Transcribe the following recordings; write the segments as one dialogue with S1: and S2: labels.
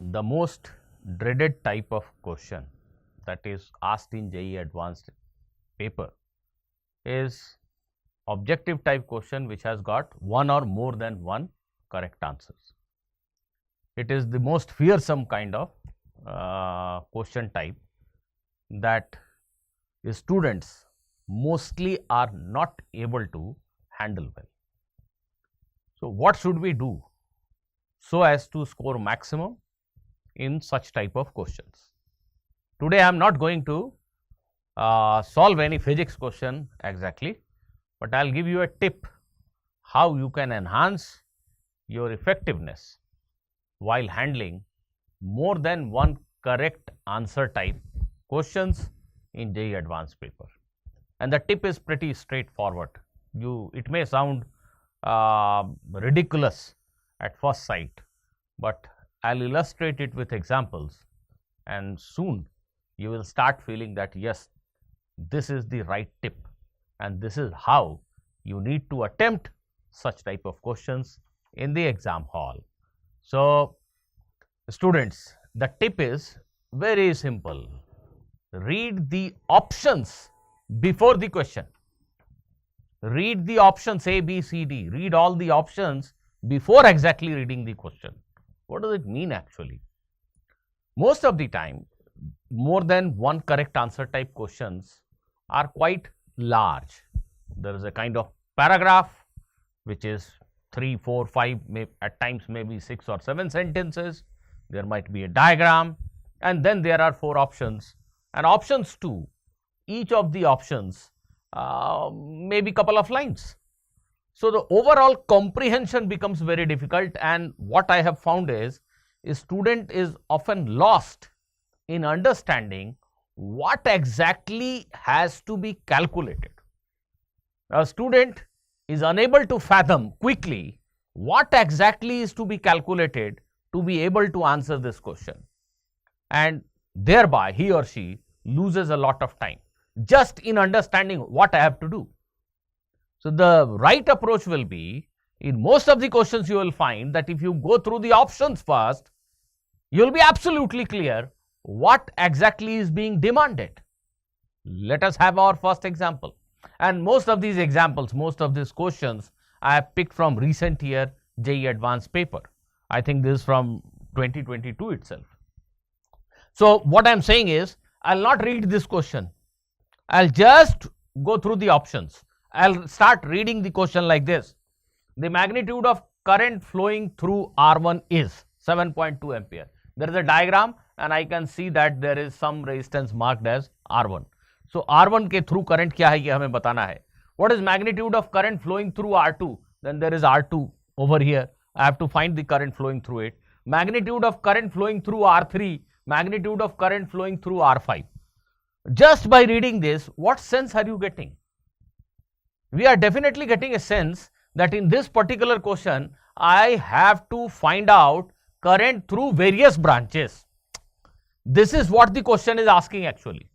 S1: the most dreaded type of question that is asked in JEE Advanced paper is objective type question which has got one or more than one correct answers. It is the most fearsome kind of question type that students mostly are not able to handle well. So, what should we do so as to score maximum in such type of questions? Today I am not going to solve any physics question exactly, but I will give you a tip how you can enhance your effectiveness while handling more than one correct answer type questions in JEE Advanced paper. And the tip is pretty straightforward. It may sound ridiculous at first sight, but I will illustrate it with examples, and soon you will start feeling that yes, this is the right tip and this is how you need to attempt such type of questions in the exam hall. So, students, the tip is very simple. Read the options before the question. Read the options A, B, C, D. Read all the options before exactly reading the question. What does it mean actually? Most of the time, more than one correct answer type questions are quite large. There is a kind of paragraph which is 3, 4, 5, at times maybe 6 or 7 sentences. There might be a diagram, and then there are 4 options, and options 2, each of the options maybe couple of lines. So, the overall comprehension becomes very difficult, and what I have found is a student is often lost in understanding what exactly has to be calculated. A student is unable to fathom quickly what exactly is to be calculated to be able to answer this question, and thereby he or she loses a lot of time just in understanding what I have to do. So, the right approach will be, in most of the questions you will find that if you go through the options first, you will be absolutely clear what exactly is being demanded. Let us have our first example, and most of these examples, most of these questions I have picked from recent year JEE Advanced paper. I think this is from 2022 itself. So, what I am saying is, I will not read this question, I will just go through the options. I will start reading the question like this. The magnitude of current flowing through R1 is 7.2 ampere. There is a diagram and I can see that there is some resistance marked as R1. So, R1 के through current क्या है ये हमें बताना है. What is magnitude of current flowing through R2? Then there is R2 over here. I have to find the current flowing through it. Magnitude of current flowing through R3, magnitude of current flowing through R5. Just by reading this, what sense are you getting? We are definitely getting a sense that in this particular question, I have to find out current through various branches. This is what the question is asking actually.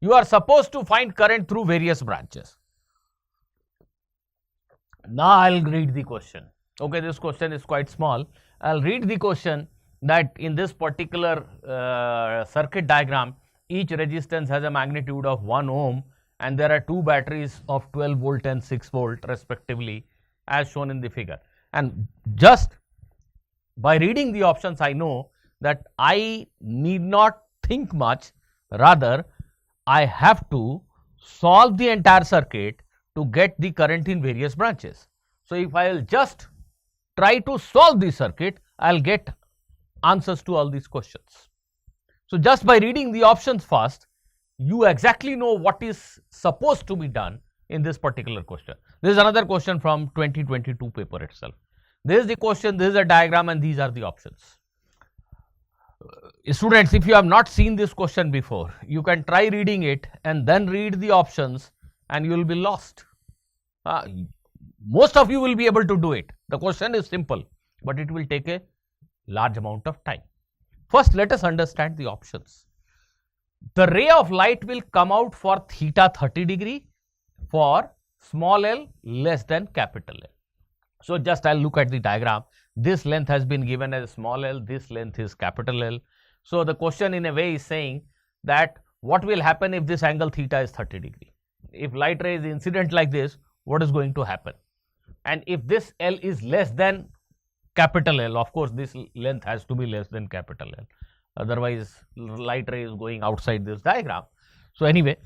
S1: You are supposed to find current through various branches. Now, I will read the question. Okay, this question is quite small. I will read the question that in this particular circuit diagram, each resistance has a magnitude of 1 ohm and there are 2 batteries of 12 volt and 6 volt respectively as shown in the figure. And just by reading the options, I know that I need not think much, rather I have to solve the entire circuit to get the current in various branches. So, if I will just try to solve the circuit, I will get answers to all these questions. So, just by reading the options first, you exactly know what is supposed to be done in this particular question. This is another question from 2022 paper itself. This is the question, this is a diagram and these are the options. Students, if you have not seen this question before, you can try reading it and then read the options and you will be lost. Most of you will be able to do it. The question is simple, but it will take a large amount of time. First, let us understand the options. The ray of light will come out for theta 30 degree for small l less than capital L. So just I'll look at the diagram. This length has been given as small l, this length is capital L. So the question in a way is saying that what will happen if this angle theta is 30 degree? If light ray is incident like this, what is going to happen? And if this L is less than capital L, of course this length has to be less than capital L, otherwise light ray is going outside this diagram. So anyway,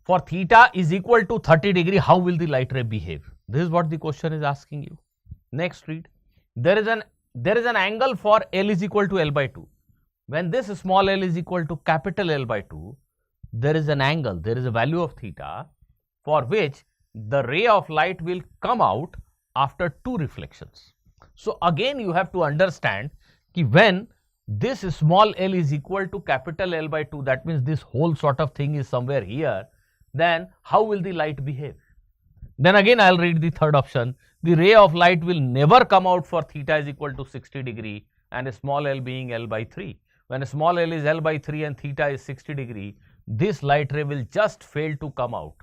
S1: for theta is equal to 30 degree, how will the light ray behave? This is what the question is asking you. Next read. There is an angle for L is equal to L by 2. When this small l is equal to capital L by 2, there is an angle, there is a value of theta for which the ray of light will come out after 2 reflections. So again you have to understand that when this small l is equal to capital L by 2, that means this whole sort of thing is somewhere here, then how will the light behave? Then again I will read the third option. The ray of light will never come out for theta is equal to 60 degree and a small l being L by 3. When a small l is L by 3 and theta is 60 degree, this light ray will just fail to come out.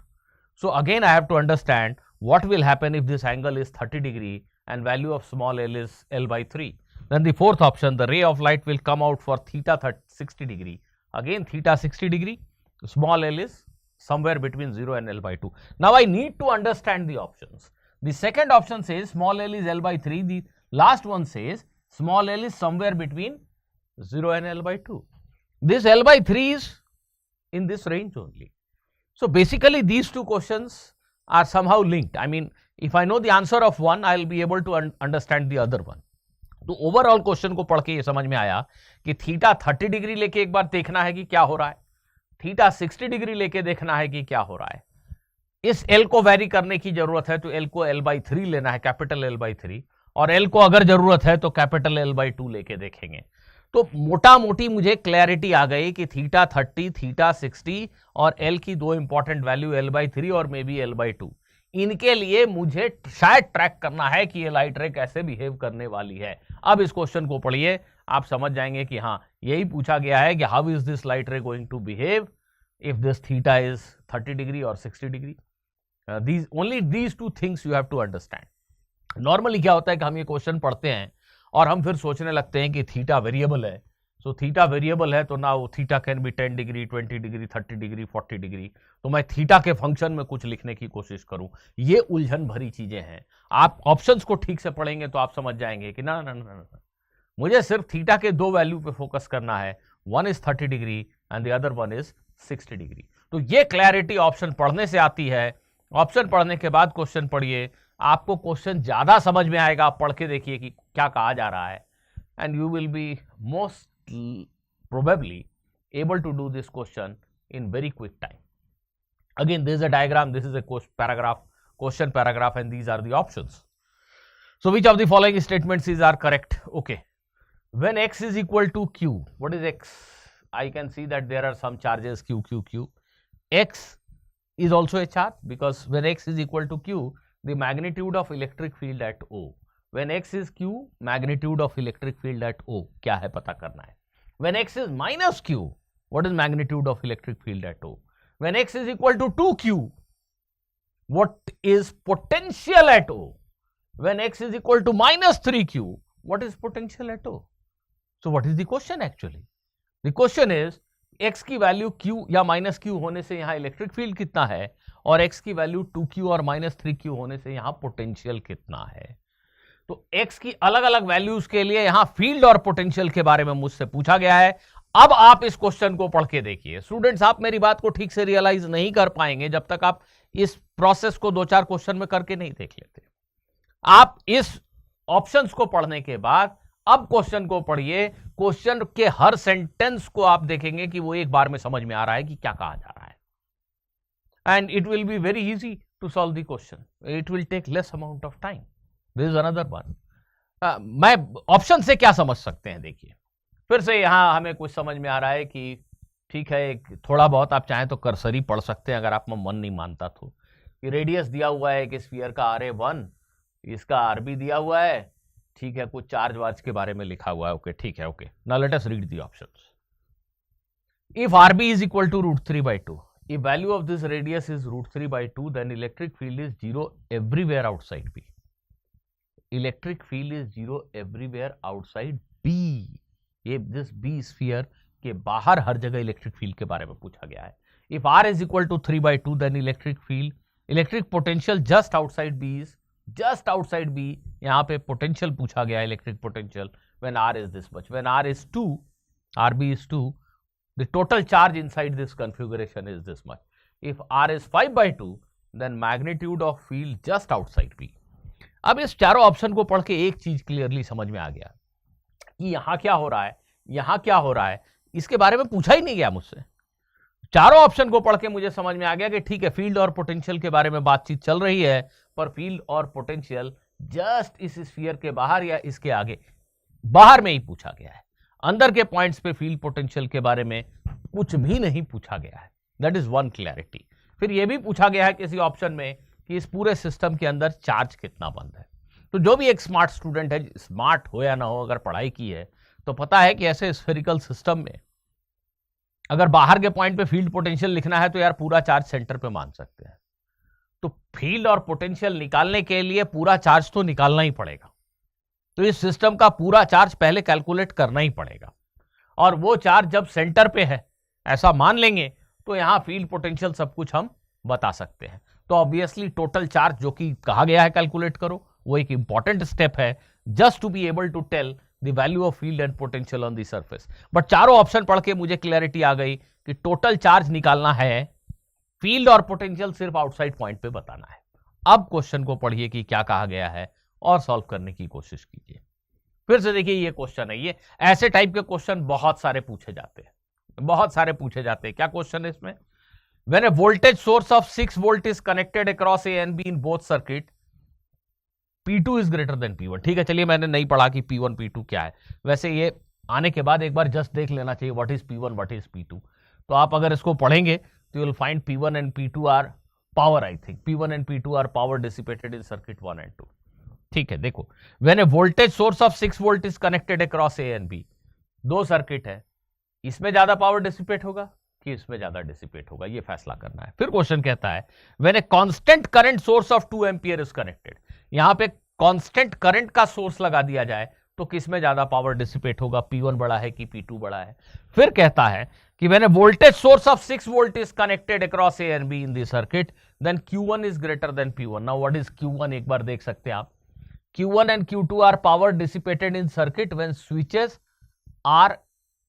S1: So again I have to understand what will happen if this angle is 30 degree and value of small l is L by 3. Then the fourth option, the ray of light will come out for theta 60 degree. Again theta 60 degree, small l is somewhere between 0 and L by 2. Now I need to understand the options. The second option says small l is L by 3. The last one says small l is somewhere between 0 and L by 2. This L by 3 is in this range only. So basically these two questions are somehow linked. I mean, if I know the answer of one, I will be able to understand the other one. तो overall question को पढ़ के ये समझ में आया कि theta 30 degree लेके एक बार देखना है कि क्या हो रहा है, थीटा 60 डिग्री लेके देखना है कि क्या हो रहा है. इस L को वेरी करने की जरूरत है तो L को L by 3 लेना है, कैपिटल L by 3, और L को अगर जरूरत है तो कैपिटल L by 2 लेके देखेंगे. तो मोटा मोटी मुझे क्लैरिटी आ गई कि थीटा 30, थीटा 60 और L की दो इंपॉर्टेंट वैल्यू L by 3 और मे बी L by 2, इनके लिए मुझे शायद ट्रैक करना है कि ये लाइट रे कैसे बिहेव करने वाली है. अब इस क्वेश्चन को पढ़िए, आप समझ जाएंगे कि हाँ यही पूछा गया है कि how is this light ray going to behave if this theta is 30 degree और 60 degree. these two things you have to understand. Normally क्या होता है कि हम ये क्वेश्चन पढ़ते हैं और हम फिर सोचने लगते हैं कि थीटा वेरिएबल है. सो थीटा वेरिएबल है तो ना वो theta can be 10 degree, 20 degree, 30 degree, 40 degree. तो मैं थीटा के फंक्शन में कुछ लिखने की कोशिश करूं. ये उलझन भरी चीजें हैं. आप ऑप्शंस को ठीक से पढ़ेंगे तो आप समझ जाएंगे कि ना ना ना ना, मुझे सिर्फ थीटा के दो वैल्यू पे फोकस करना है. One is 30 degree and the other one is 60 degree. तो ये क्लैरिटी ऑप्शन पढ़ने से आती है. ऑप्शन पढ़ने के बाद क्वेश्चन पढ़िए, आपको क्वेश्चन ज्यादा समझ में आएगा. आप पढ़ के देखिए कि क्या कहा जा रहा है and you will be most probably able to do this question in very quick time. Again, this is a diagram, this is a question paragraph, and these are the options. So which of the following statements are correct? Okay, when x is equal to q, what is x? I can see that there are some charges q. X is also a charge because when x is equal to q, the magnitude of electric field at O. When x is q, magnitude of electric field at O क्या है पता करना है. When x is minus q, what is magnitude of electric field at O? When x is equal to 2q, what is potential at O? When x is equal to minus 3q, what is potential at O? So what is the question actually? The question is x की value q या minus q होने से यहाँ electric field कितना है और x की value 2q और माइनस 3q होने से यहाँ पोटेंशियल कितना है. तो x की अलग अलग वैल्यूज के लिए यहां फील्ड और पोटेंशियल के बारे में मुझसे पूछा गया है. अब आप इस क्वेश्चन को पढ़ के देखिए. स्टूडेंट्स, आप मेरी बात को ठीक से रियलाइज नहीं कर पाएंगे जब तक आप इस प्रोसेस को 2-4 क्वेश्चन में करके नहीं देख लेते. आप इस ऑप्शंस को पढ़ने के बाद अब क्वेश्चन को पढ़िए. क्वेश्चन के हर सेंटेंस को आप देखेंगे कि वो एक बार में समझ में आ रहा है कि क्या कहा जा रहा है. And it will be very easy to solve the question. It will take less amount of time. This is another one. मैं ऑप्शन से क्या समझ सकते हैं देखिए. फिर से यहां हमें कुछ समझ में आ रहा है कि ठीक है, एक थोड़ा बहुत आप चाहें तो कर्सरी पढ़ सकते हैं अगर आप में मन नहीं मानता तो. कि रेडियस दिया हुआ है कि स्फीयर का RA1, इसका RB दिया हुआ है. ठीक है, कुछ चार्ज वार्ज के बारे में लिखा हुआ है. ओके, ठीक है. Okay, now let us read the options. If RB is equal to √3/2, if value of this radius is √3/2, then electric field is 0 everywhere outside B. Electric field is zero everywhere outside B. ये this B sphere के बाहर हर जगह electric field के बारे में पूछा गया है। If R is equal to 3/2 then electric potential just outside B is just outside B. यहां पे पोटेंशियल पूछा गया है, electric potential when R is this much, when R is 2, rb is 2, the total charge inside this configuration is this much. If r is 5/2 then magnitude of field just outside b. अब इस चारों option को पढ़ के एक चीज clearly समझ में आ गया कि यहां क्या हो रहा है, यहां क्या हो रहा है, इसके बारे में पूछा ही नहीं गया मुझसे। चारों ऑप्शन को पढ़ के मुझे समझ में आ गया कि ठीक है, फील्ड और पोटेंशियल के बारे में बातचीत चल रही है, पर फील्ड और पोटेंशियल जस्ट इस स्फीयर के बाहर या इसके आगे बाहर में ही पूछा गया है। अंदर के पॉइंट्स पे फील्ड पोटेंशियल के बारे में कुछ भी नहीं पूछा गया है। That is one clarity. फिर यह भी पूछा गया है किसी ऑप्शन में कि इस पूरे सिस्टम के अंदर चार्ज कितना बंद है। तो जो भी एक स्मार्ट स्टूडेंट है, स्मार्ट हो या ना हो, अगर पढ़ाई की है तो पता है कि ऐसे स्फेरिकल सिस्टम में अगर बाहर के पॉइंट पे फील्ड पोटेंशियल लिखना है तो यार पूरा चार्ज सेंटर पे मान सकते हैं। तो फील्ड और पोटेंशियल निकालने के लिए पूरा चार्ज तो निकालना ही पड़ेगा। तो इस सिस्टम का पूरा चार्ज पहले कैलकुलेट करना ही पड़ेगा, और वो चार्ज जब सेंटर पे है ऐसा मान लेंगे तो यहां फील्ड पोटेंशियल सब कुछ हम बता सकते हैं। तो ऑब्वियसली टोटल चार्ज जो कि कहा गया है कैलकुलेट करो, वो एक इंपॉर्टेंट स्टेप है just to be able to tell the value of field and potential on the surface. But चारों ऑप्शन पढ़ के मुझे क्लैरिटी आ गई कि टोटल चार्ज निकालना है, फील्ड और पोटेंशियल सिर्फ आउटसाइड पॉइंट पे बताना है। अब क्वेश्चन को पढ़िए कि क्या कहा गया है और सॉल्व करने की कोशिश कीजिए। फिर से देखिए, ये क्वेश्चन है, ये ऐसे टाइप के क्वेश्चन बहुत सारे पूछे जाते हैं, बहुत सारे पूछे जाते हैं। क्या क्वेश्चन है इसमें? When a voltage source of 6 volt is connected across A and B in both circuit, P2 is greater than P1। ठीक है, चलिए, मैंने नहीं पढ़ा कि P1 P2 क्या है। वैसे ये आने के बाद एक बार जस्ट देख लेना चाहिए what is P1 what is P2। तो आप अगर इसको पढ़ेंगे तो you will find P1 and P2 are power, I think P1 and P2 are power dissipated in circuit 1 and 2। ठीक है, देखो, when a voltage source of 6 volt is connected across A and B, दो circuit है, इसमें ज्यादा power dissipate होगा कि इसमें ज्यादा डिसिपेट होगा, ये फैसला करना है। फिर क्वेश्चन कहता है when a constant current source of 2 ampere is connected, यहां पे कांस्टेंट करंट का सोर्स लगा दिया जाए तो किसमें ज्यादा पावर डिसिपेट होगा, P1 बड़ा है कि P2 बड़ा है। फिर कहता है कि when a voltage source of 6 volt is connected across A and B in the circuit then Q1 is greater than P1। Now what is Q1, एक बार देख सकते हैं आप। Q1 and Q2 are power dissipated in circuit when switches are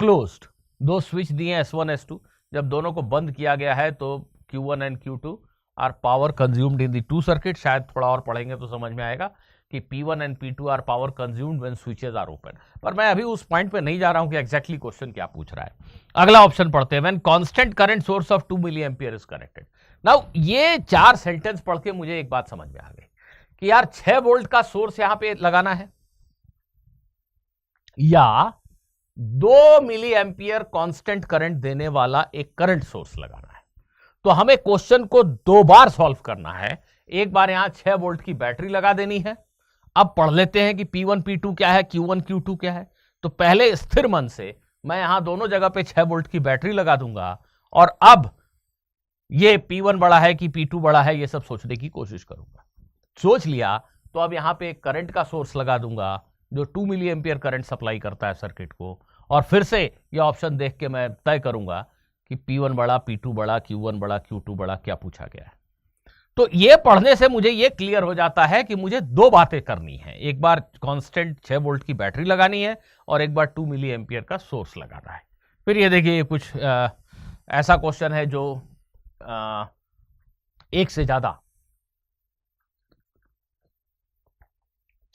S1: closed। दो switch दिए S1 S2, जब दोनों को बंद किया गया है तो Q1 and Q2 are power consumed in the two circuit। शायद थोड़ा और पढ़ेंगे तो समझ में आएगा कि P1 and P2 are power consumed when switches are open। पर मैं अभी उस पॉइंट पे नहीं जा रहा हूं कि एग्जैक्टली क्वेश्चन क्या पूछ रहा है। अगला ऑप्शन पढ़ते हैं, when constant current source of 2 milliampere is connected। Now ये चार सेंटेंस पढ़ के मुझे एक बात समझ में आ गई कि यार 6 वोल्ट का सोर्स यहां पे लगाना है या 2 मिली एम्पियर कांस्टेंट करंट देने वाला एक करंट सोर्स लगाना है। तो हमें क्वेश्चन को दो बार सॉल्व करना है। एक बार यहां 6 वोल्ट की बैटरी लगा देनी है। अब पढ़ लेते हैं कि P1 P2 क्या है, Q1 Q2 क्या है। तो पहले स्थिर मन से मैं यहां दोनों जगह पे 6 वोल्ट की बैटरी लगा दूंगा, और अब ये P1 बड़ा है कि P2 बड़ा है ये सब सोचने की कोशिश करूंगा। सोच लिया तो अब यहां पे करंट का सोर्स लगा दूंगा जो 2 मिली एम्पियर करंट सप्लाई करता है सर्किट को, और फिर से ये ऑप्शन देख के मैं तय करूंगा कि P1 बड़ा, P2 बड़ा, Q1 बड़ा, Q2 बड़ा, क्या पूछा गया है। तो ये पढ़ने से मुझे ये क्लियर हो जाता है कि मुझे दो बातें करनी है। एक बार कांस्टेंट 6 वोल्ट की बैटरी लगानी है और एक बार 2 मिली एम्पियर का सोर्स लगाना है। फिर ये देखिए, कुछ ऐसा क्वेश्चन है जो एक से ज्यादा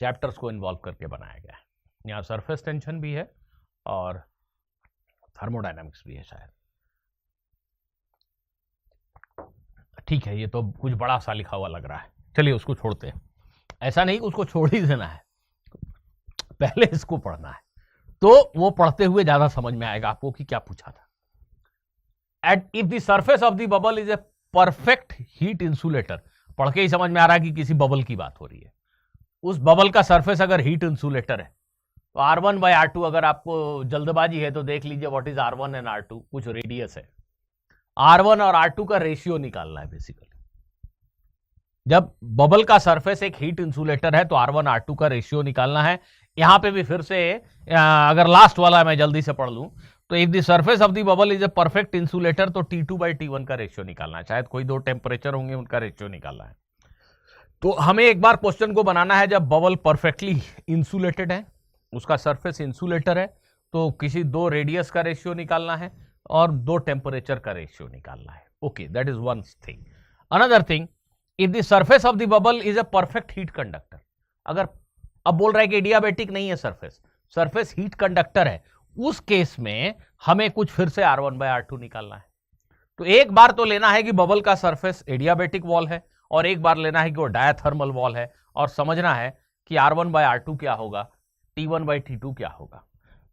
S1: चैप्टर्स को इन्वॉल्व करके बनाया गया है। यहाँ सरफेस टेंशन भी है और थर्मोडायनामिक्स भी है शायद। ठीक है, ये तो कुछ बड़ा सा लिखा हुआ लग रहा है, चलिए उसको छोड़ते हैं। ऐसा नहीं उसको छोड़ ही देना है, पहले इसको पढ़ना है, तो वो पढ़ते हुए ज्यादा समझ में आएगा आपको कि क्या पूछा था। At if the surface of the bubble is a perfect heat insulator, पढ़ के ही समझ में आ रहा है कि किसी बबल की बात हो रही है। उस बबल का सरफेस अगर हीट इंसुलेटर है तो R1/R2, अगर आपको जल्दबाजी है तो देख लीजिए what is R1 and R2, कुछ रेडियस है। R1 और R2 का रेशियो निकालना है बेसिकली। जब बबल का सरफेस एक हीट इंसुलेटर है तो R1 R2 का रेशियो निकालना है। यहां पे भी फिर से अगर लास्ट वाला मैं जल्दी से पढ़ लूं तो if the surface of the bubble is a perfect insulator तो T2/T1 का रेशियो निकालना है। शायद कोई दो टेम्परेचर होंगे, उनका रेशियो निकालना है। तो हमें एक बार क्वेश्चन को बनाना है जब बबल परफेक्टली इंसुलेटेड है, उसका सरफेस इंसुलेटर है, तो किसी दो रेडियस का रेशियो निकालना है और दो टेम्परेचर का रेशियो निकालना है। Okay, that is one thing. Another thing, if the surface of the bubble is a perfect heat conductor, अगर अब बोल रहा है कि एडियाबेटिक नहीं है सरफेस, सरफेस हीट कंडक्टर है, उस केस में हमें कुछ फिर से R1/R2 निकालना है। तो एक बार तो लेना है कि बबल का सरफेस एडियाबेटिक वॉल है और एक बार लेना है कि वो डायथर्मल वॉल है और समझना है कि R1/R2 क्या होगा, T1/T2 क्या होगा।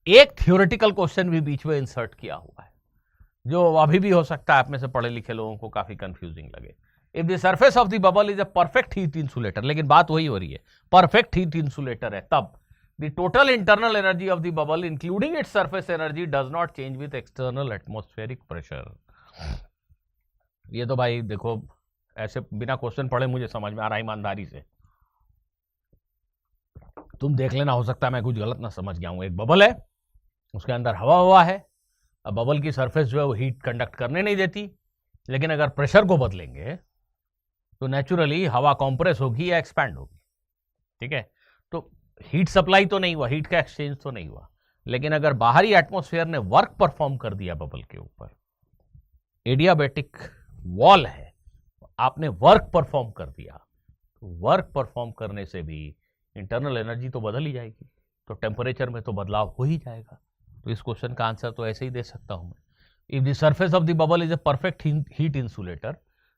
S1: एक थियोरेटिकल क्वेश्चन भी बीच में इंसर्ट किया हुआ है जो अभी भी हो सकता है आप में से पढ़े लिखे लोगों को काफी कंफ्यूजिंग लगे। If the surface of the bubble is a perfect heat insulator, लेकिन बात वही हो रही है, परफेक्ट हीट इंसुलेटर है, तब the total internal energy of the bubble including its surface energy does not change with external atmospheric pressure. ये तो भाई देखो, ऐसे बिना क्वेश्चन पढ़े मुझे समझ में आ रहा है, ईमानदारी से तुम देख लेना, हो सकता है मैं कुछ गलत ना समझ गया हूं। एक बबल है, उसके अंदर हवा हुआ है, अब बबल की सरफेस जो है वो हीट कंडक्ट करने नहीं देती, लेकिन अगर प्रेशर को बदलेंगे तो नेचुरली हवा कॉम्प्रेस होगी या एक्सपैंड होगी। ठीक है, तो हीट सप्लाई तो नहीं हुआ, हीट का एक्सचेंज तो नहीं हुआ, लेकिन अगर बाहरी एटमॉस्फेयर ने वर्क परफॉर्म कर दिया बबल के ऊपर, एडियाबेटिक वॉल है, आपने वर्क परफॉर्म कर दिया, तो वर्क परफॉर्म करने से भी इंटरनल एनर्जी तो बदल ही जाएगी, तो टेम्परेचर में तो बदलाव हो ही जाएगा। तो इस क्वेश्चन का आंसर तो ऐसे ही दे सकता हूं मैं, if the surface of the bubble is a perfect heat insulator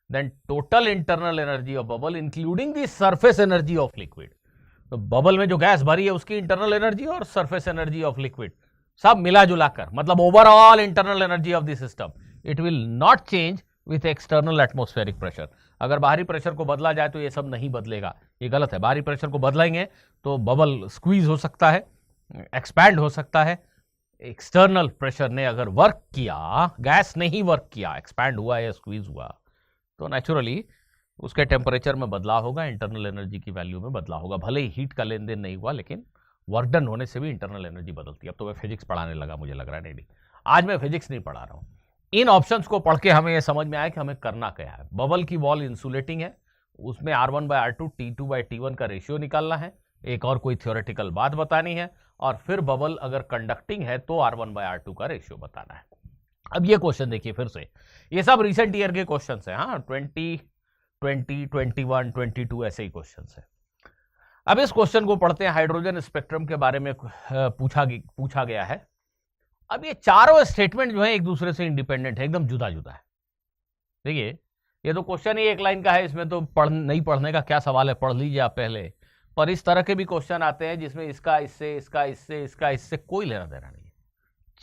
S1: then total internal energy of bubble including the surface energy of liquid, तो बबल में जो गैस भरी है उसकी इंटरनल एनर्जी और सरफेस एनर्जी ऑफ लिक्विड सब मिला जुला कर, मतलब overall internal energy of the system, it will not change with external atmospheric pressure. अगर बाहरी प्रेशर को बदला जाए तो ये सब नहीं बदलेगा, ये गलत है। बाहरी प्रेशर को बदलेंगे तो बबल स्क्वीज हो सकता है, एक्सपैंड हो सकता है। एक्सटर्नल प्रेशर ने अगर वर्क किया, गैस ने ही वर्क किया, एक्सपैंड हुआ या स्क्वीज हुआ, तो नेचुरली उसके टेम्परेचर में बदलाव होगा, इंटरनल एनर्जी की वैल्यू में बदलाव होगा। भले ही हीट का लेन देन नहीं हुआ, लेकिन वर्क डन होने से भी इंटरनल एनर्जी बदलती है। अब तो मैं फिजिक्स पढ़ाने लगा, मुझे लग रहा है। नहीं, आज मैं फिजिक्स नहीं पढ़ा रहा हूं। इन ऑप्शंस को पढ़ के हमें यह समझ में आया कि हमें करना क्या है। बबल की वॉल इंसुलेटिंग है, उसमें R1/R2 T2/T1 का रेशियो निकालना है, एक और कोई थ्योरेटिकल बात बतानी है, और फिर बबल अगर कंडक्टिंग है तो R1/R2 का रेशियो बताना है। अब ये क्वेश्चन देखिए फिर से, ये सब रिसेंट ईयर के क्वेश्चन है, हाँ 2020, 21, 22 ऐसे ही क्वेश्चन है। अब इस क्वेश्चन को पढ़ते हैं। हाइड्रोजन स्पेक्ट्रम के बारे में पूछा गया है। अब ये चारों स्टेटमेंट जो है एक दूसरे से इंडिपेंडेंट है, एकदम जुदा जुदा है। देखिए, ये तो क्वेश्चन ही एक लाइन का है, इसमें तो नहीं पढ़ने का क्या सवाल है, पढ़ लीजिए आप पहले। पर इस तरह के भी क्वेश्चन आते हैं जिसमें इसका इससे, इसका इससे, इसका इससे कोई लेना देना नहीं है।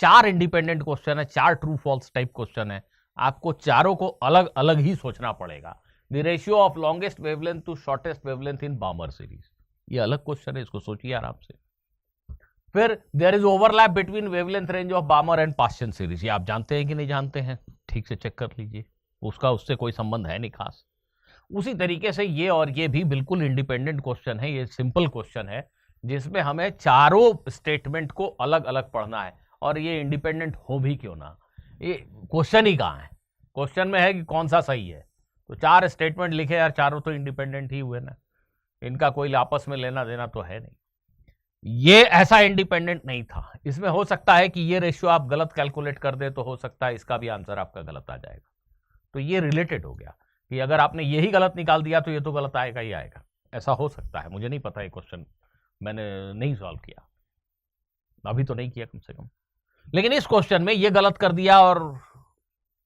S1: चार इंडिपेंडेंट क्वेश्चन है, चार ट्रू फॉल्स टाइप क्वेश्चन है, आपको चारों को अलग अलग ही सोचना पड़ेगा। The ratio of longest wavelength to shortest wavelength in Balmer series, ये अलग क्वेश्चन है, इसको सोचिए आराम से। फिर there is overlap between wavelength range of Balmer and Paschen series, ये आप जानते हैं कि नहीं जानते हैं, ठीक से चेक कर लीजिए, उसका उससे कोई संबंध है नहीं खास। उसी तरीके से ये और ये भी बिल्कुल इंडिपेंडेंट क्वेश्चन है, ये सिंपल क्वेश्चन है जिसमें हमें चारों स्टेटमेंट को अलग अलग पढ़ना है, और ये इंडिपेंडेंट हो भी क्यों ना, ये क्वेश्चन ही कहाँ है। क्वेश्चन में है कि कौन सा सही है, तो चार स्टेटमेंट लिखे यार, चारों तो इंडिपेंडेंट ही हुए ना, इनका कोई आपस में लेना देना तो है नहीं। ये ऐसा इंडिपेंडेंट नहीं था, इसमें हो सकता है कि ये रेशियो आप गलत कैलकुलेट कर दे तो हो सकता है इसका भी आंसर आपका गलत आ जाएगा। तो ये रिलेटेड हो गया कि अगर आपने यही गलत निकाल दिया तो ये तो गलत आएगा ही आएगा, ऐसा हो सकता है। मुझे नहीं पता, ये क्वेश्चन मैंने नहीं सॉल्व किया, अभी तो नहीं किया कम से कम, लेकिन इस क्वेश्चन में ये गलत कर दिया और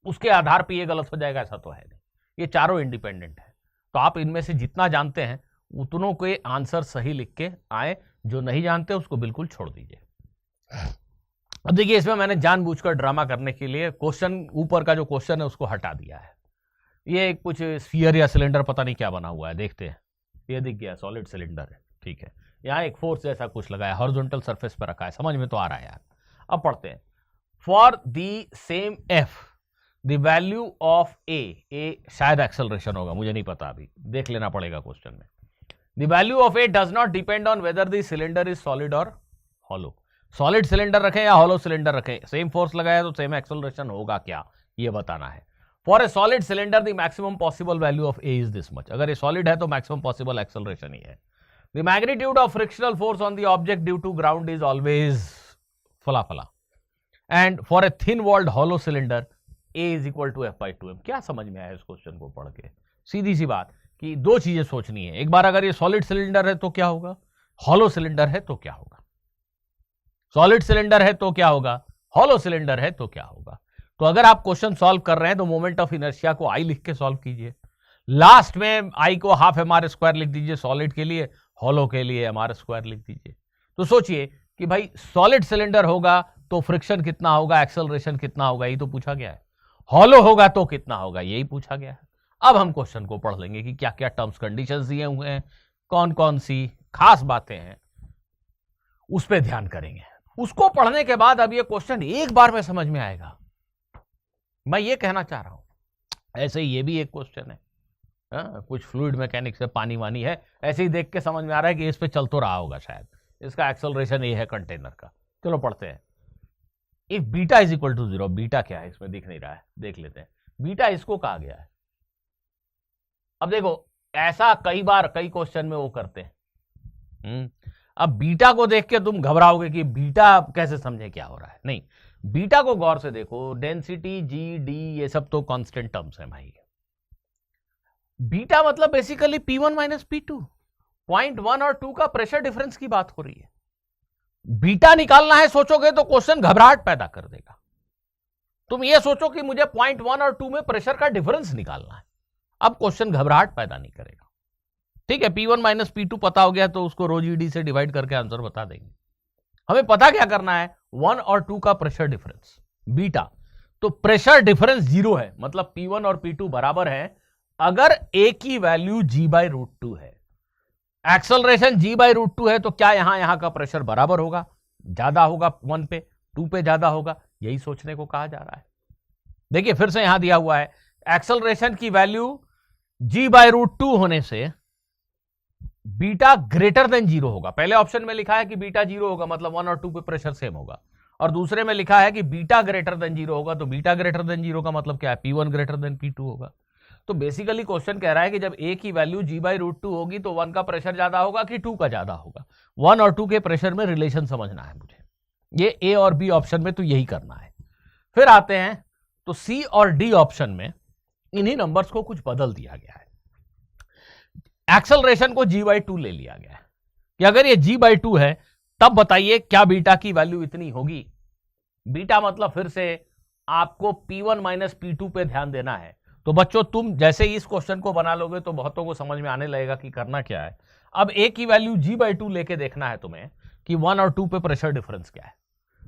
S1: उसके आधार पर ये गलत हो जाएगा ऐसा तो है नहीं। ये चारों इंडिपेंडेंट है, तो आप इनमें से जितना जानते हैं उतनों के आंसर सही लिख के आए, जो नहीं जानते उसको बिल्कुल छोड़ दीजिए। अब देखिए, इसमें मैंने जानबूझकर ड्रामा करने के लिए क्वेश्चन, ऊपर का जो क्वेश्चन है उसको हटा दिया है। ये कुछ स्फीयर या सिलेंडर पता नहीं क्या बना हुआ है, देखते हैं। ये दिख गया, सॉलिड सिलेंडर है, ठीक है। यहाँ एक फोर्स जैसा कुछ लगाया, हॉरिजॉन्टल सरफेस पर रखा है, समझ में तो आ रहा है यार। अब पढ़ते हैं। For the same if the value of a शायद एक्सेलरेशन होगा, मुझे नहीं पता, अभी देख लेना पड़ेगा क्वेश्चन में। The value of A does not depend on whether the cylinder is solid और हॉलो। सॉलिड सिलेंडर रखें या हॉलो सिलेंडर रखें, सेम फोर्स लगाया तो सेम एक्सेलरेशन होगा क्या, ये बताना है। For a solid cylinder the maximum possible value of A is this much. अगर ये सॉलिड है तो मैक्सिमम पॉसिबल एक्सेलरेशन ही है। The magnitude of frictional force on the object due to ground is always फला फला। And for a thin walled hollow cylinder a is equal to F/2m। क्या समझ में आया इस क्वेश्चन को पढ़ के? सीधी सी बात कि दो चीजें सोचनी है। एक बार अगर ये सॉलिड सिलेंडर है तो क्या होगा, हॉलो सिलेंडर है तो क्या होगा। सॉलिड सिलेंडर है तो क्या होगा, हॉलो सिलेंडर है तो क्या होगा। तो अगर आप क्वेश्चन सॉल्व कर रहे हैं तो मोमेंट ऑफ इनर्शिया को आई लिख के सॉल्व कीजिए, लास्ट में आई को हाफ mr² लिख दीजिए सॉलिड के लिए, हॉलो के लिए mr² लिख दीजिए। तो सोचिए कि भाई सॉलिड सिलेंडर होगा तो फ्रिक्शन कितना होगा, एक्सेलरेशन कितना होगा, ये तो पूछा गया है। हॉलो होगा तो कितना होगा, यही पूछा गया है। अब हम क्वेश्चन को पढ़ लेंगे कि क्या क्या टर्म्स कंडीशंस दिए हुए हैं, कौन कौन सी खास बातें हैं, उस पर ध्यान करेंगे। उसको पढ़ने के बाद अब ये क्वेश्चन एक बार में समझ में आएगा, मैं ये कहना चाह रहा हूं। ऐसे ही ये भी एक क्वेश्चन है, कुछ फ्लूइड मैकेनिक्स है, पानी वानी है, ऐसे ही देख के समझ में आ रहा है कि इस पे चल तो रहा होगा शायद, इसका एक्सेलरेशन ये है कंटेनर का। चलो पढ़ते हैं। If beta is equal to 0, beta क्या है इसमें दिख नहीं रहा है, देख लेते हैं। बीटा इसको कहा गया है। अब देखो ऐसा कई बार कई क्वेश्चन में वो करते हैं। अब बीटा को देख के तुम घबराओगे कि बीटा कैसे समझे क्या हो रहा है, नहीं, बीटा को गौर से देखो। डेंसिटी जी डी ये सब तो कांस्टेंट टर्म्स है भाई। बीटा मतलब basically P1 minus P2, point 1 और 2 का प्रेशर डिफरेंस की बात हो रही है। बीटा निकालना है सोचोगे तो क्वेश्चन घबराहट पैदा कर देगा। तुम ये सोचो कि मुझे पॉइंट 1 और 2 में प्रेशर का डिफरेंस निकालना है, अब क्वेश्चन घबराहट पैदा नहीं करेगा। ठीक है, P1 माइनस P2 पता हो गया तो उसको रो जी डी से डिवाइड करके आंसर बता देंगे। हमें पता क्या करना है, 1 और 2 का प्रेशर डिफरेंस बीटा। तो प्रेशर डिफरेंस 0 है, मतलब P1 और P2 बराबर है अगर A की वैल्यू G/√2 है। एक्सेलरेशन G/√2 है तो क्या यहां का प्रेशर बराबर होगा, ज्यादा होगा 1 पे, 2 पे ज्यादा होगा, यही सोचने को कहा जा रहा है। देखिए फिर से यहां दिया हुआ है एक्सेलरेशन की वैल्यू G/√2 होने से बीटा ग्रेटर देन 0 होगा। पहले ऑप्शन में लिखा है कि बीटा 0 होगा, मतलब 1 और 2 पे प्रेशर सेम होगा, और दूसरे में लिखा है कि बीटा ग्रेटर देन 0 होगा, तो बीटा ग्रेटर देन 0 का मतलब क्या है, P1 ग्रेटर देन P2 होगा। तो बेसिकली क्वेश्चन कह रहा है कि जब A की वैल्यू G/√2 होगी तो 1 का प्रेशर ज्यादा होगा कि 2 का ज्यादा होगा। 1 और 2 के प्रेशर में रिलेशन समझना है मुझे, ये A और B ऑप्शन में तो यही करना है। फिर आते हैं तो C और D ऑप्शन में इन्हीं नंबर्स को कुछ बदल दिया गया है। एक्सेलरेशन को G/2 ले लिया गया है कि अगर ये G/2 है तब बताइए क्या बीटा की वैल्यू इतनी होगी। बीटा मतलब फिर से आपको P1 माइनस P2 पे ध्यान देना है। तो बच्चों तुम जैसे ही इस क्वेश्चन को बना लोगे तो बहुतों को समझ में आने लगेगा कि करना क्या है। अब A की वैल्यू G/2 लेके देखना है तुम्हें कि 1 और 2 पे प्रेशर डिफरेंस क्या है।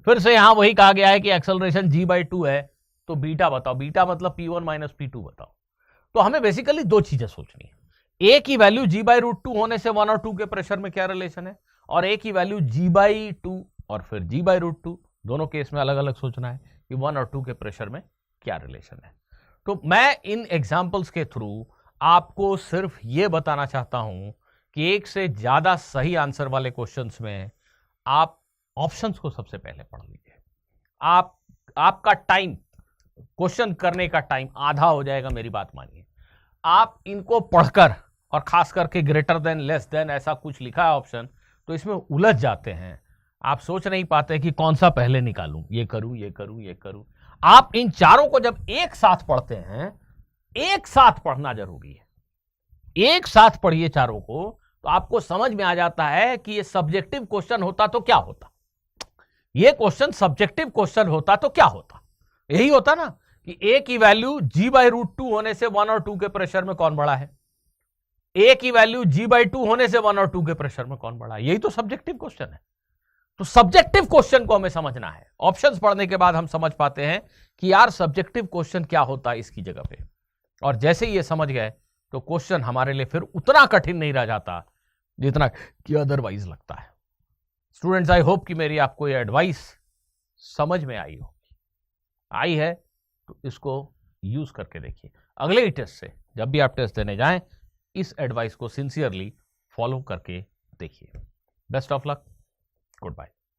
S1: फिर से यहां वही कहा गया है कि एक्सेलरेशन G/2 है तो बीटा बताओ, बीटा मतलब P1 माइनस P2 बताओ। तो हमें बेसिकली दो चीजें सोचनी है, A की वैल्यू G/√2 होने से 1 और 2 के प्रेशर में क्या रिलेशन है, और A की वैल्यू G/2 और फिर G/√2, दोनों केस में अलग अलग सोचना है कि 1 और 2 के प्रेशर में क्या रिलेशन है। तो मैं इन एग्जाम्पल्स के थ्रू आपको सिर्फ ये बताना चाहता हूं कि एक से ज्यादा सही आंसर वाले क्वेश्चंस में आप ऑप्शंस को सबसे पहले पढ़ लीजिए। आपका टाइम, क्वेश्चन करने का टाइम आधा हो जाएगा, मेरी बात मानिए। आप इनको पढ़कर, और खास करके ग्रेटर देन लेस देन ऐसा कुछ लिखा है ऑप्शन, तो इसमें उलझ जाते हैं। आप सोच नहीं पाते कि कौन सा पहले निकालूं, ये करूं ये करूं ये करूं। आप इन चारों को जब एक साथ पढ़ते हैं, एक साथ पढ़ना जरूरी है, एक साथ पढ़िए चारों को, तो आपको समझ में आ जाता है कि ये सब्जेक्टिव क्वेश्चन होता तो क्या होता, ये क्वेश्चन सब्जेक्टिव क्वेश्चन होता तो क्या होता। यही होता ना कि A की वैल्यू G/√2 होने से 1 और 2 के प्रेशर में कौन बड़ा है, A की वैल्यू G/2 होने से 1 और 2 के प्रेशर में कौन बड़ा है, यही तो सब्जेक्टिव क्वेश्चन है। तो सब्जेक्टिव क्वेश्चन को हमें समझना है। ऑप्शंस पढ़ने के बाद हम समझ पाते हैं कि यार सब्जेक्टिव क्वेश्चन क्या होता है इसकी जगह पे, और जैसे ही ये समझ गए तो क्वेश्चन हमारे लिए फिर उतना कठिन नहीं रह जाता जितना कि अदरवाइज लगता है। स्टूडेंट्स, आई होप कि मेरी आपको ये एडवाइस समझ में आई होगी। आई है तो इसको यूज करके देखिए। अगले ही टेस्ट से जब भी आप टेस्ट देने जाएं, इस एडवाइस को सिंसियरली फॉलो करके देखिए। Best of luck, good bye.